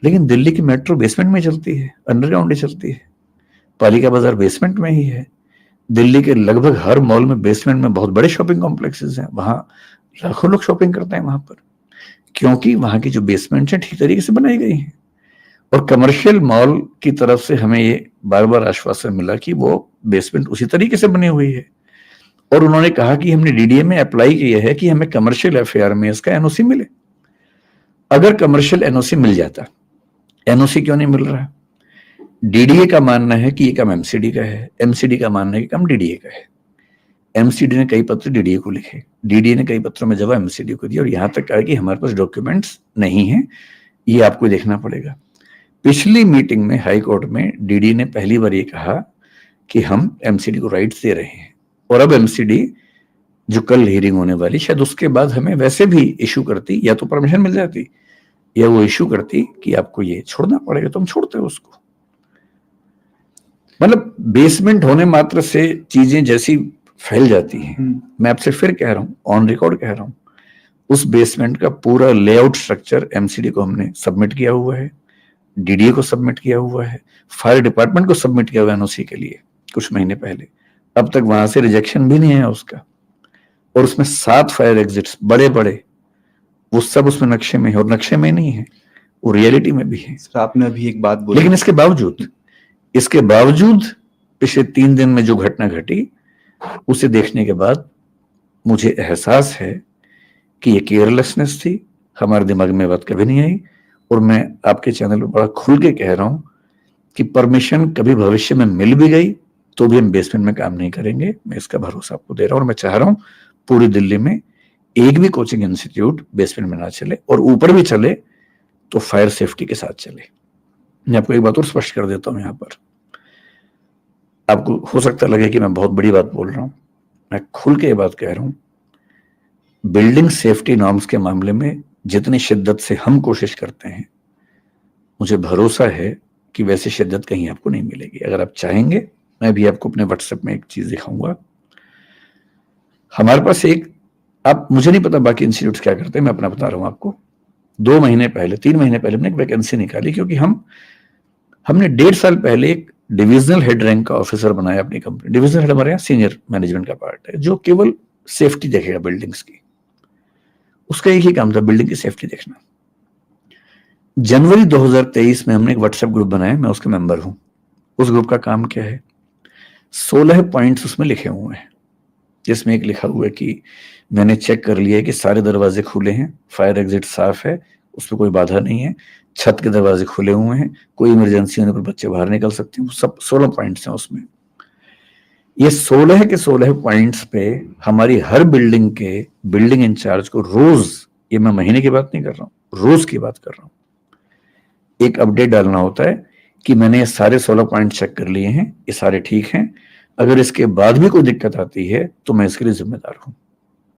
लेकिन दिल्ली की metro basement में चलती है, अंडरग्राउंड ही चलती है। पालिका बाजार बेसमेंट में ही है। दिल्ली के लगभग हर मॉल में बेसमेंट में बहुत बड़े शॉपिंग कॉम्प्लेक्सेस हैं, वहां लाखों लोग शॉपिंग करते हैं वहां पर, क्योंकि वहां की जो बेसमेंट है ठीक तरीके से बनाई गई है। और कमर्शियल मॉल की तरफ से हमें ये बार बार आश्वासन मिला कि वो बेसमेंट उसी तरीके से बनी हुई है। और उन्होंने कहा कि हमने डीडीए में अप्लाई किया है कि हमें कमर्शियल एफएआर में इसका एनओसी मिले। अगर कमर्शियल एनओसी मिल जाता, एनओसी क्यों नहीं मिल रहा? डीडीए का मानना है कि ये काम एमसीडी का है, एमसीडी का मानना है कि काम डीडीए का है। एमसीडी ने कई पत्र डीडीए को लिखे, डीडीए ने कई पत्रों में जवाब एमसीडी को दिया, और यहां तक कहा कि हमारे पास डॉक्यूमेंट्स नहीं है, ये आपको देखना पड़ेगा। पिछली मीटिंग में हाई कोर्ट में डीडी ने पहली बार ये कहा कि हम एमसीडी को राइट्स दे रहे हैं, और अब एमसीडी जो कल हियरिंग होने वाली, शायद उसके बाद हमें वैसे भी इशू करती, या तो परमिशन मिल जाती या वो इशू करती कि आपको ये छोड़ना पड़ेगा, तो हम छोड़ते उसको। मतलब बेसमेंट होने मात्र से चीजें जैसी फैल जाती हैं। मैं आपसे फिर कह रहा हूं, ऑन रिकॉर्ड कह रहा हूं, उस बेसमेंट का पूरा लेआउट स्ट्रक्चर एमसीडी को हमने सबमिट किया हुआ है, डीडीए को सबमिट किया हुआ है, फायर डिपार्टमेंट को सबमिट किया हुआ है एनओसी के लिए कुछ महीने पहले। अब तक वहां से रिजेक्शन भी नहीं है उसका। और उसमें 7 फायर एग्जिट्स बड़े बड़े, वो सब उसमें नक्शे में है, और नक्शे में नहीं है, वो रियलिटी में भी है। सर आपने अभी एक बात बोली, लेकिन इसके बावजूद पिछले 3 दिन में जो घटना घटी, उसे देखने के बाद मुझे एहसास है कि ये केयरलेसनेस थी, हमारे दिमाग में बात कभी नहीं आई। और मैं आपके चैनल पर बड़ा खुल के कह रहा हूं कि परमिशन कभी भविष्य में मिल भी गई तो भी हम बेसमेंट में काम नहीं करेंगे, मैं इसका भरोसा आपको दे रहा हूं। और मैं चाह रहा हूं पूरी दिल्ली में एक भी कोचिंग इंस्टीट्यूट बेसमेंट में ना चले, और ऊपर भी चले तो फायर सेफ्टी के साथ चले। मैं आपको एक बात और स्पष्ट कर देता हूं, यहां पर आपको हो सकता लगे कि मैं बहुत बड़ी बात बोल रहा हूं, मैं खुल के ये बात कह रहा हूं, बिल्डिंग सेफ्टी नॉर्म्स के मामले में जितनी शिद्दत से हम कोशिश करते हैं, मुझे भरोसा है कि वैसी शिद्दत कहीं आपको नहीं मिलेगी। अगर आप चाहेंगे, मैं भी आपको अपने व्हाट्सएप में एक चीज दिखाऊंगा। हमारे पास एक, आप, मुझे नहीं पता बाकी इंस्टीट्यूट्स क्या करते हैं, मैं अपना बता रहा हूं आपको। 2 महीने पहले, 3 महीने पहले हमने एक वैकेंसी निकाली, क्योंकि हमने 1.5 साल पहले एक डिविजनल हेड रैंक का ऑफिसर बनाया अपनी कंपनी। डिविजनल हेड हमारे यहाँ सीनियर मैनेजमेंट का पार्ट है, जो केवल सेफ्टी देखेगा बिल्डिंग्स की। उसका एक ही काम था, बिल्डिंग की सेफ्टी देखना। जनवरी 2023 में हमने एक व्हाट्सएप ग्रुप बनाया, मैं उसका मेंबर हूं। उस ग्रुप का काम क्या है? 16 पॉइंट्स उसमें लिखे हुए हैं, जिसमें एक लिखा हुआ है कि मैंने चेक कर लिया है कि सारे दरवाजे खुले हैं, फायर एग्जिट साफ है, उसमें कोई बाधा नहीं है, छत के दरवाजे खुले हुए हैं, कोई इमरजेंसी होने पर बच्चे बाहर निकल सकते हैं। सब 16 पॉइंट्स हैं उसमें। ये 16 के 16 पॉइंट्स पे हमारी हर बिल्डिंग के बिल्डिंग इंचार्ज को रोज, ये मैं महीने की बात नहीं कर रहा हूं, रोज की बात कर रहा हूं, एक अपडेट डालना होता है कि मैंने ये सारे 16 पॉइंट चेक कर लिए हैं, ये सारे ठीक हैं, अगर इसके बाद भी कोई दिक्कत आती है तो मैं इसके लिए जिम्मेदार हूं।